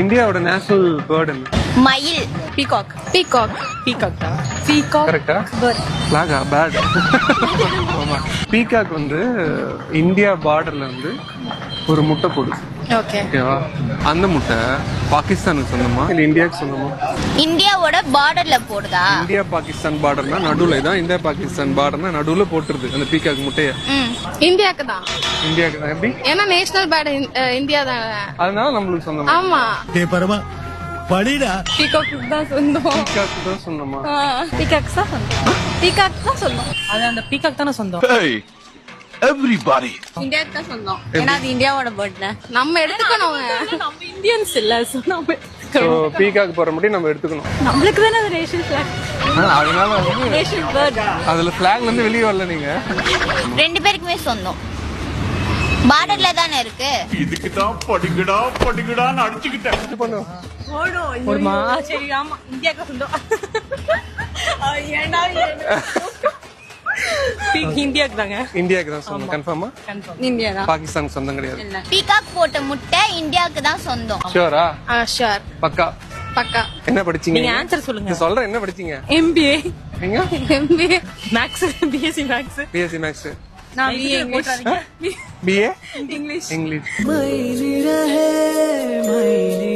இந்தியாவோட national bird என்ன? மயில். பீகாக். பீகாக். பீகாக் தான். பீகாக். கரெக்டா? பேர்ட். ஃபிளாகா? பேட். ஆமா. பீகாக் வந்து இந்தியா பார்டர்ல வந்து ஒரு முட்டை போடுது. ஓகே. ஓகேவா? அந்த முட்டை பாகிஸ்தானுக்கு சொந்தமா இல்ல இந்தியாவுக்கு சொந்தமா? இந்தியாவோட பார்டர்ல போடுதா? இந்தியா பாகிஸ்தான் பார்டர்னா நடுவுல தான், இந்தியா பாகிஸ்தான் பார்டர்னா நடுவுல போட்டுருது அந்த பீகாக் முட்டைய. இந்தியாக்கு தான். இந்தியாவுக்கு தான். எப்படி? ஏன்னா நேஷனல் பேர்ட் இந்தியா தான். அதனால நம்மளுக்கு சொந்தமா? ஆமா. பரமா படிடா. பீகாக்கு தான் சொந்தம். பீகாக்கு தான் சொந்தமா? பீகாக் தான் சொந்தம். பீகாக் தான் சொந்தம். அது அந்த பீகாக் தானே சொந்தம். எவ்ரிபாடி இந்தியாக்கு தான் சொந்தம். ஏன்னா அது இந்தியாவோட பேர்ட். நம்ம எடுத்துக்கணும். நம்ம இந்தியன்ஸ் இல்ல, சோ நம்ம எடுத்துக்கணும். பீகாக் போற மட்டும் நம்ம எடுத்துக்கணும். நம்மளுக்கு தானே அது நேஷனல் ஃபிளாக். அதனால வந்து நேஷனல் பேர்ட். அதுல பிளாக்ல இருந்து வெளியே வரல நீங்க. ரெண்டு பேருக்குமே சொந்தம். பார்டர்ல தானே இருக்கு. இதுக்கு தான் படிக்கடான்னு அடிச்சுக்கிட்டேன். ஒருமா சரி. ஆமா இந்தியாக்கு சொந்தம். ஏண்டா இந்தியாக்கு தாங்க. இந்தியாவுக்கு தான் சொந்தம். கன்ஃபார்மா? இந்தியா தான். பாகிஸ்தானுக்கு சொந்தம் கிடையாது. பீகாக் போட்ட முட்டை இந்தியாவுக்கு தான் சொந்தம். ஷூரா? ஷூர். பக்கா? பக்கா. என்ன படிச்சீங்க? நீங்க ஆன்சர் சொல்லுங்க. நான் சொல்றேன். என்ன படிச்சீங்க? MBA. நீங்க? MBA maths. BSc maths. BSc maths. நான் BA English. BA English. English. மைலி ரஹே மைலி